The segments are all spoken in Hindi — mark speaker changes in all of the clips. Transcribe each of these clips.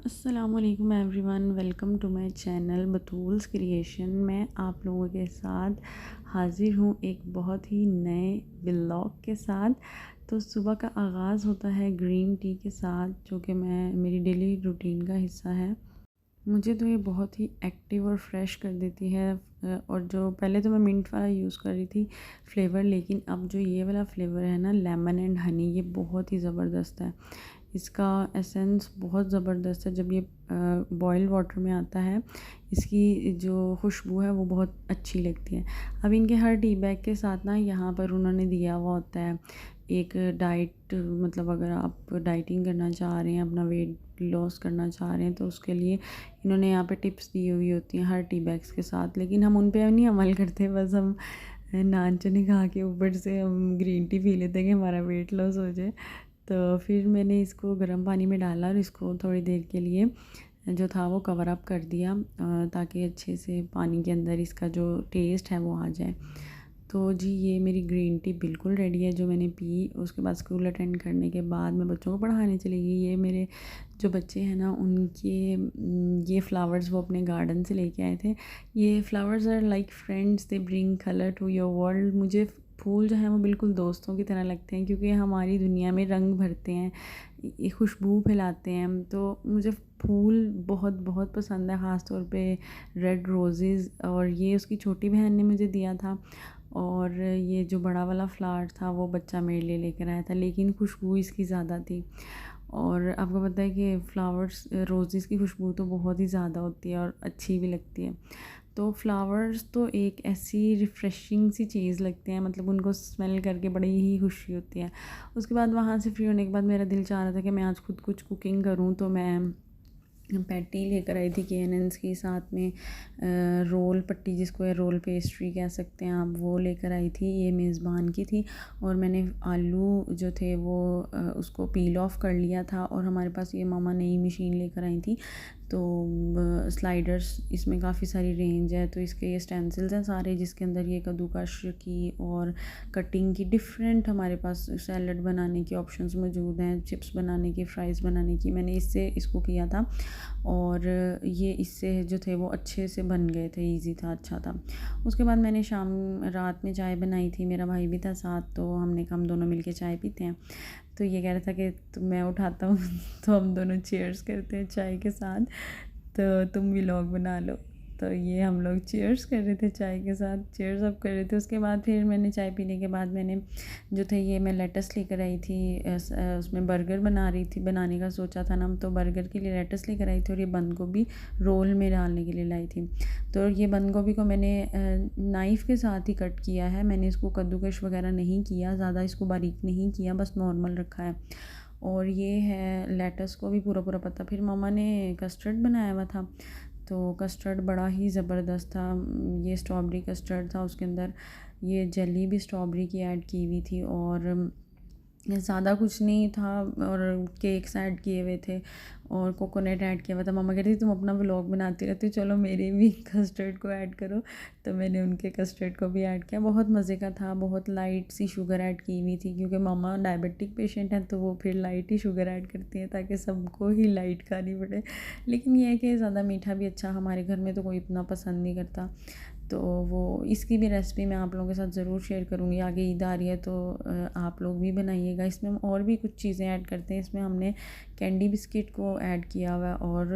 Speaker 1: अस्सलामुअलैकुम everyone, welcome to my channel Batool's creation. मैं आप लोगों के साथ हाज़िर हूँ एक बहुत ही नए व्लॉग के साथ। तो सुबह का आगाज़ होता है ग्रीन टी के साथ, जो कि मेरी डेली रूटीन का हिस्सा है। मुझे तो ये बहुत ही एक्टिव और फ्रेश कर देती है। और जो पहले तो मैं मिंट वाला यूज़ कर रही थी फ्लेवर, लेकिन अब जो ये वाला फ्लेवर है ना, लेमन एंड हनी, ये बहुत ही ज़बरदस्त है। इसका एसेंस बहुत ज़बरदस्त है। जब ये बॉयल वाटर में आता है, इसकी जो खुशबू है वो बहुत अच्छी लगती है। अब इनके हर टी बैग के साथ ना यहाँ पर उन्होंने दिया हुआ होता है एक डाइट, मतलब अगर आप डाइटिंग करना चाह रहे हैं, अपना वेट लॉस करना चाह रहे हैं, तो उसके लिए इन्होंने यहाँ पे टिप्स दी हुई होती हैं हर टी बैग्स के साथ। लेकिन हम उन पे नहीं अमल करते, बस हम नान चने खा के ऊपर से हम ग्रीन टी पी लेते हैं कि हमारा वेट लॉस हो जाए। तो फिर मैंने इसको गर्म पानी में डाला और इसको थोड़ी देर के लिए जो था वो कवर अप कर दिया, ताकि अच्छे से पानी के अंदर इसका जो टेस्ट है वो आ जाए। तो जी, ये मेरी ग्रीन टी बिल्कुल रेडी है जो मैंने पी। उसके बाद स्कूल अटेंड करने के बाद मैं बच्चों को पढ़ाने चली गई। ये मेरे जो बच्चे हैं ना, उनके ये फ्लावर्स वो अपने गार्डन से लेके आए थे। ये flowers are like friends, they bring colour to your world. मुझे फूल जो हैं वो बिल्कुल दोस्तों की तरह लगते हैं, क्योंकि हमारी दुनिया में रंग भरते हैं, ये खुशबू फैलाते हैं। तो मुझे फूल बहुत बहुत पसंद है, ख़ास तौर पे रेड रोज़ेज़। और ये उसकी छोटी बहन ने मुझे दिया था, और ये जो बड़ा वाला फ्लावर था वो बच्चा मेरे लिए लेकर आया था, लेकिन खुशबू इसकी ज़्यादा थी। और आपको पता है कि फ्लावर्स, रोज़ेज़ की खुशबू तो बहुत ही ज़्यादा होती है और अच्छी भी लगती है। तो फ्लावर्स तो एक ऐसी रिफ़्रेशिंग सी चीज़ लगते हैं, मतलब उनको स्मेल करके बड़ी ही खुशी होती है। उसके बाद वहाँ से फ्री होने के बाद मेरा दिल चाह रहा था कि मैं आज खुद कुछ कुकिंग करूँ, तो मैं पैटी लेकर आई थी K&N's की, साथ में रोल पट्टी, जिसको है रोल पेस्ट्री कह सकते हैं आप, वो लेकर आई थी। ये मेज़बान की थी। और मैंने आलू जो थे वो उसको पील ऑफ कर लिया था। और हमारे पास ये मामा नई मशीन लेकर आई थी, तो स्लाइडर्स, इसमें काफ़ी सारी रेंज है। तो इसके ये स्टेंसिल्स हैं सारे, जिसके अंदर ये कद्दूकश की और कटिंग की डिफरेंट हमारे पास सैलड बनाने की ऑप्शंस मौजूद हैं, चिप्स बनाने की, फ्राइज़ बनाने की। मैंने इससे इसको किया था, और ये इससे जो थे वो अच्छे से बन गए थे, इजी था, अच्छा था। उसके बाद मैंने रात में चाय बनाई थी, मेरा भाई भी था साथ, तो हमने कहा हम दोनों मिलके चाय पीते हैं। तो ये कह रहा था कि मैं उठाता हूँ तो हम दोनों चीयर्स करते हैं चाय के साथ, तो तुम भी व्लॉग बना लो। तो ये हम लोग चीयर्स कर रहे थे चाय के साथ, चीयर्स अप कर रहे थे। उसके बाद फिर मैंने चाय पीने के बाद मैंने जो थे ये मैं लेटस लेकर आई थी। उसमें बर्गर बना रही थी, बनाने का सोचा था ना, तो बर्गर के लिए लेटस लेकर आई थी, और ये बंद गोभी रोल में डालने के लिए लाई थी। तो ये बंद गोभी को मैंने नाइफ़ के साथ ही कट किया है। मैंने इसको कद्दूकश वगैरह नहीं किया, ज़्यादा इसको बारीक नहीं किया, बस नॉर्मल रखा है। और ये है लेटस को भी पूरा पूरा पत्ता। फिर मम्मा ने कस्टर्ड बनाया हुआ था, तो कस्टर्ड बड़ा ही ज़बरदस्त था। ये स्ट्रॉबेरी कस्टर्ड था, उसके अंदर ये जेली भी स्ट्रॉबेरी की ऐड की हुई थी, और ज़्यादा कुछ नहीं था। और केक्स ऐड किए हुए थे, और कोकोनट ऐड किया हुआ था। मम्मा कहती थी तुम अपना व्लॉग बनाती रहती हो, चलो मेरे भी कस्टर्ड को ऐड करो। तो मैंने उनके कस्टर्ड को भी ऐड किया, बहुत मज़े का था। बहुत लाइट सी शुगर ऐड की हुई थी, क्योंकि मम्मा डायबिटिक पेशेंट हैं, तो वो फिर लाइट ही शुगर ऐड करती हैं ताकि सबको ही लाइट खानी पड़े। लेकिन ये है कि ज़्यादा मीठा भी अच्छा, हमारे घर में तो कोई इतना पसंद नहीं करता। तो वो इसकी भी रेसिपी मैं आप लोगों के साथ ज़रूर शेयर करूँगी। आगे ईद आ रही है, तो आप लोग भी बनाइएगा। इसमें हम और भी कुछ चीज़ें ऐड करते हैं। इसमें हमने कैंडी बिस्किट को ऐड किया हुआ है, और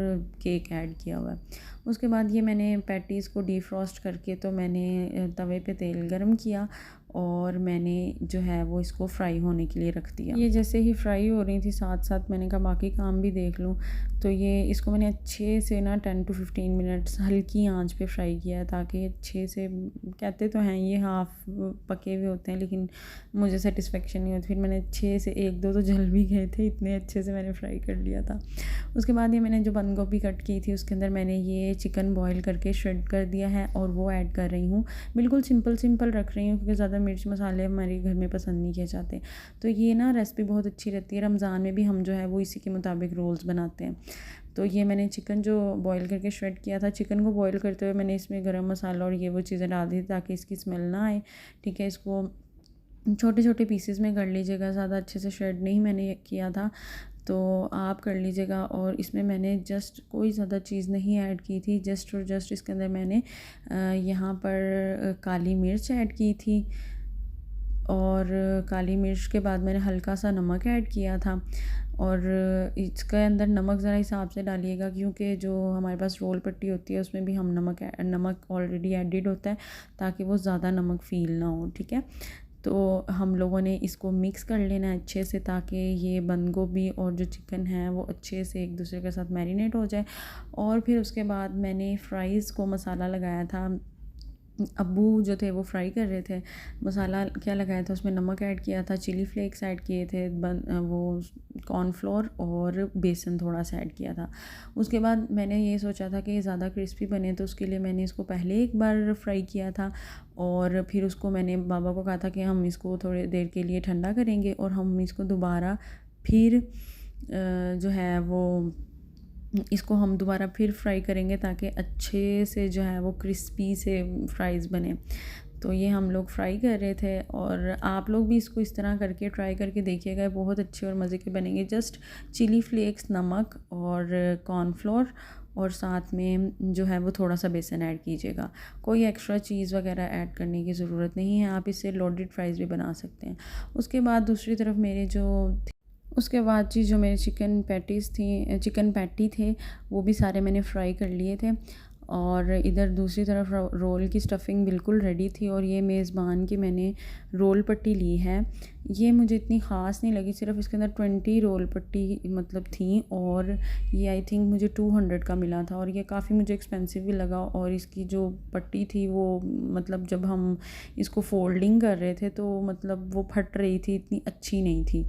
Speaker 1: केक ऐड किया हुआ है। उसके बाद ये मैंने पैटीज़ को डीफ्रॉस्ट करके, तो मैंने तवे पे तेल गरम किया, और मैंने जो है वो इसको फ्राई होने के लिए रख दिया। ये जैसे ही फ्राई हो रही थी, साथ साथ मैंने कहा बाकी काम भी देख लूँ। तो ये इसको मैंने अच्छे से ना 10 to 15 मिनट्स हल्की आंच पे फ्राई किया है, ताकि अच्छे से, कहते तो हैं ये हाफ़ पके हुए होते हैं, लेकिन मुझे सेटिस्फेक्शन नहीं होती। फिर मैंने अच्छे से, एक दो तो जल भी गए थे, इतने अच्छे से मैंने फ्राई कर लिया था। उसके बाद ये मैंने जो बंद गोभी कट की थी, उसके अंदर मैंने ये चिकन बॉयल करके श्रेड कर दिया है, और वो ऐड कर रही हूँ। बिल्कुल सिंपल रख रही हूँ, क्योंकि ज़्यादा मिर्च मसाले हमारे घर में पसंद नहीं किए जाते। तो ये ना रेसिपी बहुत अच्छी रहती है। रमज़ान में भी हम जो है वो इसी के मुताबिक रोल्स बनाते हैं। तो ये मैंने चिकन जो बॉईल करके श्रेड किया था, चिकन को बॉईल करते हुए मैंने इसमें गरम मसाला और ये वो चीज़ें डाल दी थी, ताकि इसकी स्मेल ना आए। ठीक है, इसको छोटे छोटे पीसेस में कर लीजिएगा, ज़्यादा अच्छे से श्रेड नहीं मैंने किया था। तो आप कर लीजिएगा। और इसमें मैंने जस्ट कोई ज़्यादा चीज़ नहीं ऐड की थी, जस्ट और जस्ट इसके अंदर मैंने यहाँ पर काली मिर्च ऐड की थी, और काली मिर्च के बाद मैंने हल्का सा नमक ऐड किया था। और इसके अंदर नमक ज़रा हिसाब से डालिएगा, क्योंकि जो हमारे पास रोल पट्टी होती है उसमें भी हम नमक ऑलरेडी एडिड होता है, ताकि वो ज़्यादा नमक फ़ील ना हो, ठीक है। तो हम लोगों ने इसको मिक्स कर लेना है अच्छे से, ताकि ये बंद गोभी और जो चिकन है वो अच्छे से एक दूसरे के साथ मैरिनेट हो जाए। और फिर उसके बाद मैंने फ्राइज़ को मसाला लगाया था। अब्बू जो थे वो फ्राई कर रहे थे, मसाला क्या लगाया था, उसमें नमक ऐड किया था, चिली फ्लेक्स ऐड किए थे, वो कॉर्नफ्लोर और बेसन थोड़ा सा ऐड किया था। उसके बाद मैंने ये सोचा था कि ज़्यादा क्रिस्पी बने, तो उसके लिए मैंने इसको पहले एक बार फ्राई किया था, और फिर उसको मैंने बाबा को कहा था कि हम इसको थोड़ी देर के लिए ठंडा करेंगे और हम इसको दोबारा फिर जो है वो इसको हम दोबारा फिर फ्राई करेंगे, ताकि अच्छे से जो है वो क्रिस्पी से फ्राइज़ बने। तो ये हम लोग फ्राई कर रहे थे, और आप लोग भी इसको इस तरह करके ट्राई करके देखिएगा, बहुत अच्छे और मज़े के बनेंगे। जस्ट चिली फ्लेक्स, नमक और कॉर्नफ्लोर, और साथ में जो है वो थोड़ा सा बेसन ऐड कीजिएगा। कोई एक्स्ट्रा चीज़ वगैरह ऐड करने की ज़रूरत नहीं है, आप इससे लोडेड फ्राइज़ भी बना सकते हैं। उसके बाद दूसरी तरफ मेरे उसके बाद जी जो मेरे चिकन पैटी थे वो भी सारे मैंने फ्राई कर लिए थे। और इधर दूसरी तरफ रोल की स्टफ़िंग बिल्कुल रेडी थी, और ये मेज़बान की मैंने रोल पट्टी ली है। ये मुझे इतनी ख़ास नहीं लगी, सिर्फ इसके अंदर 20 रोल पट्टी मतलब थी, और ये आई थिंक मुझे 200 का मिला था, और ये काफ़ी मुझे एक्सपेंसिव भी लगा। और इसकी जो पट्टी थी वो मतलब जब हम इसको फ़ोल्डिंग कर रहे थे तो मतलब वो फट रही थी, इतनी अच्छी नहीं थी।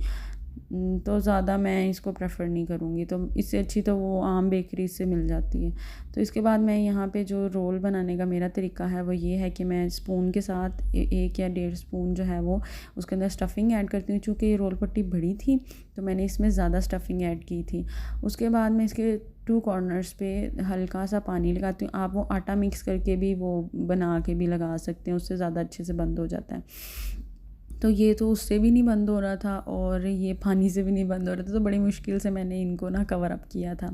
Speaker 1: तो ज़्यादा मैं इसको प्रेफर नहीं करूँगी, तो इससे अच्छी तो वो आम बेकरी से मिल जाती है। तो इसके बाद मैं यहाँ पे जो रोल बनाने का मेरा तरीका है वो ये है कि मैं स्पून के साथ 1 या 1.5 स्पून जो है वो उसके अंदर स्टफ़िंग ऐड करती हूँ। चूँकि ये रोल पट्टी बड़ी थी तो मैंने इसमें ज़्यादा स्टफ़िंग ऐड की थी। उसके बाद मैं इसके 2 कॉर्नर्स पे हल्का सा पानी लगाती हूँ। आप वो आटा मिक्स करके भी वो बना के भी लगा सकते हैं, उससे ज़्यादा अच्छे से बंद हो जाता है। तो ये तो उससे भी नहीं बंद हो रहा था, और ये पानी से भी नहीं बंद हो रहा था, तो बड़ी मुश्किल से मैंने इनको ना कवर अप किया था।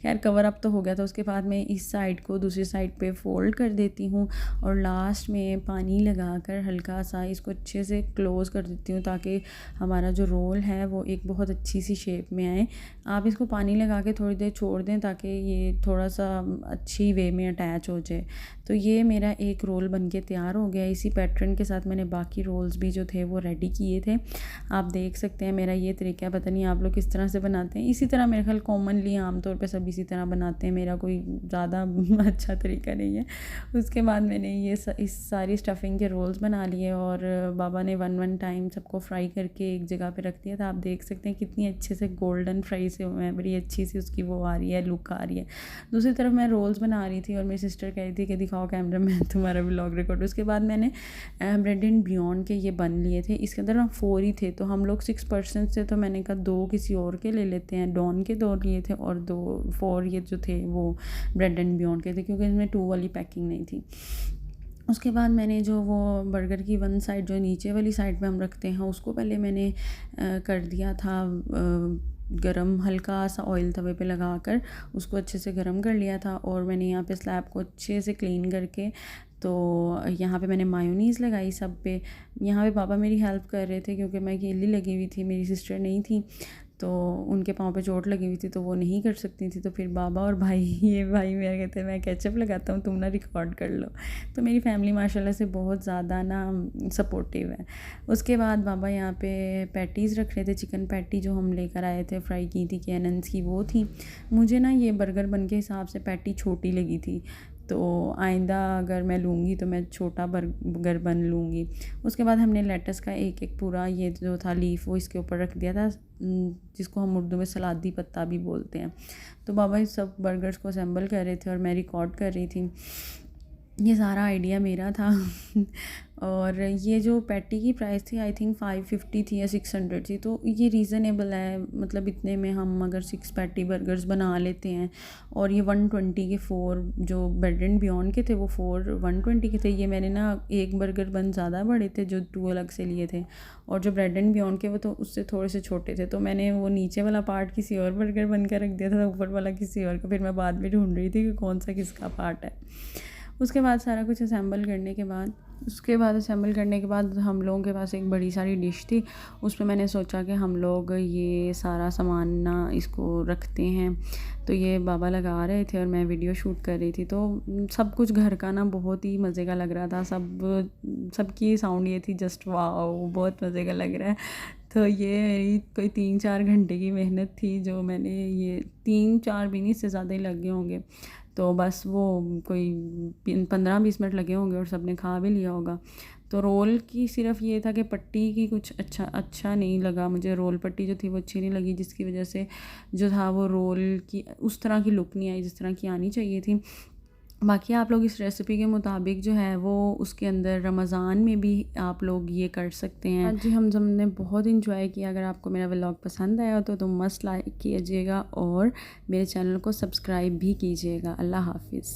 Speaker 1: खैर कवर अप तो हो गया था। उसके बाद मैं इस साइड को दूसरी साइड पे फ़ोल्ड कर देती हूँ, और लास्ट में पानी लगाकर हल्का सा इसको अच्छे से क्लोज़ कर देती हूँ, ताकि हमारा जो रोल है वो एक बहुत अच्छी सी शेप में आए। आप इसको पानी लगा के थोड़ी देर छोड़ दें, ताकि ये थोड़ा सा अच्छी वे में अटैच हो जाए। तो ये मेरा एक रोल बन के तैयार हो गया। इसी पैटर्न के साथ मैंने बाकी रोल्स भी जो थे वो रेडी किए थे। आप देख सकते हैं मेरा ये तरीका है, पता नहीं आप लोग किस तरह से बनाते हैं। इसी तरह मेरे ख्याल कॉमनली आमतौर पे सब इसी तरह बनाते हैं, मेरा कोई ज़्यादा अच्छा तरीका नहीं है। उसके बाद मैंने इस सारी स्टफ़िंग के रोल्स बना लिए, और बाबा ने 1 टाइम सबको फ्राई करके एक जगह पे रख दिया था। आप देख सकते हैं कितनी अच्छे से गोल्डन फ्राई से हुए हैं, बड़ी अच्छी सी उसकी वो आ रही है, लुक आ रही है। दूसरी तरफ मैं रोल्स बना रही थी, और मेरी सिस्टर कह रही थी कि दिखाओ कैमरा में तुम्हारा व्लॉग रिकॉर्ड। उसके बाद मैंने ब्रेड एंड बियॉन्ड के ये बन लिए थे। इसके अंदर हम 4 ही थे, तो हम लोग 6 पर्सन थे, तो मैंने कहा 2 किसी और के ले लेते हैं। डॉन के 2 लिए थे, और 4 ये जो थे वो ब्रेड एंड बियॉन्ड के थे, क्योंकि इसमें 2 वाली पैकिंग नहीं थी। उसके बाद मैंने जो वो बर्गर की 1 साइड जो नीचे वाली साइड पे हम रखते हैं उसको पहले मैंने कर दिया था गरम, हल्का सा ऑयल तवे पे लगाकर उसको अच्छे से गरम कर लिया था। और मैंने यहाँ पे स्लैब को अच्छे से क्लीन करके, तो यहाँ पे मैंने मायोनीज़ लगाई सब पे। यहाँ पे पापा मेरी हेल्प कर रहे थे, क्योंकि मैं अकेली लगी हुई थी, मेरी सिस्टर नहीं थी, तो उनके पाँव पे चोट लगी हुई थी, तो वो नहीं कर सकती थी। तो फिर बाबा और भाई, ये भाई मेरे कहते हैं मैं केचप लगाता हूँ, तुम ना रिकॉर्ड कर लो। तो मेरी फैमिली माशाल्लाह से बहुत ज़्यादा ना सपोर्टिव है। उसके बाद बाबा यहाँ पे पैटीज़ रख रहे थे, चिकन पैटी जो हम लेकर आए थे फ्राई की थी कैनन्स की, वो थी। मुझे ना ये बर्गर बन के हिसाब से पैटी छोटी लगी थी, तो आइंदा अगर मैं लूँगी तो मैं छोटा बर्गर बन लूँगी। उसके बाद हमने लेटस का एक एक पूरा ये जो था लीफ वो इसके ऊपर रख दिया था, जिसको हम उर्दू में सलादी पत्ता भी बोलते हैं। तो बाबा इस सब बर्गर्स को असेंबल कर रहे थे और मैं रिकॉर्ड कर रही थी। ये सारा आइडिया मेरा था। और ये जो पैटी की प्राइस थी आई थिंक 550 थी या 600 थी, तो ये रीज़नेबल है। मतलब इतने में हम अगर 6 पैटी बर्गर्स बना लेते हैं। और ये 120 के 4 जो ब्रेड एंड बियॉन्ड के थे वो 4 120 के थे। ये मैंने ना एक बर्गर बन ज़्यादा बड़े थे जो 2 अलग से लिए थे, और जो ब्रेड एंड बियॉन्ड के वो तो उससे थोड़े से छोटे थे। तो मैंने वो नीचे वाला पार्ट किसी और बर्गर बन कर रख दिया था, ऊपर वाला किसी और का। फिर मैं बाद में ढूंढ रही थी कि कौन सा किसका पार्ट है। उसके बाद सारा कुछ असेंबल करने के बाद हम लोगों के पास एक बड़ी सारी डिश थी। उसमें मैंने सोचा कि हम लोग ये सारा सामान ना इसको रखते हैं। तो ये बाबा लगा रहे थे और मैं वीडियो शूट कर रही थी। तो सब कुछ घर का ना बहुत ही मज़े का लग रहा था। सबकी साउंड ये थी, जस्ट वाओ, बहुत मज़े का लग रहा है। तो ये मेरी कोई 3-4 घंटे की मेहनत थी, जो मैंने ये 3-4 भी नहीं, इससे ज़्यादा ही लगे होंगे। तो बस वो कोई 15-20 मिनट लगे होंगे और सबने खा भी लिया होगा। तो रोल की सिर्फ ये था कि पट्टी की कुछ अच्छा नहीं लगा मुझे। रोल पट्टी जो थी वो अच्छी नहीं लगी, जिसकी वजह से जो था वो रोल की उस तरह की लुक नहीं आई जिस तरह की आनी चाहिए थी। बाकी आप लोग इस रेसिपी के मुताबिक जो है वो उसके अंदर रमज़ान में भी आप लोग ये कर सकते हैं। आज जी हम सबने बहुत इंजॉय किया। अगर आपको मेरा व्लॉग पसंद आया तो मस्ट लाइक कीजिएगा और मेरे चैनल को सब्सक्राइब भी कीजिएगा। अल्लाह हाफिज़।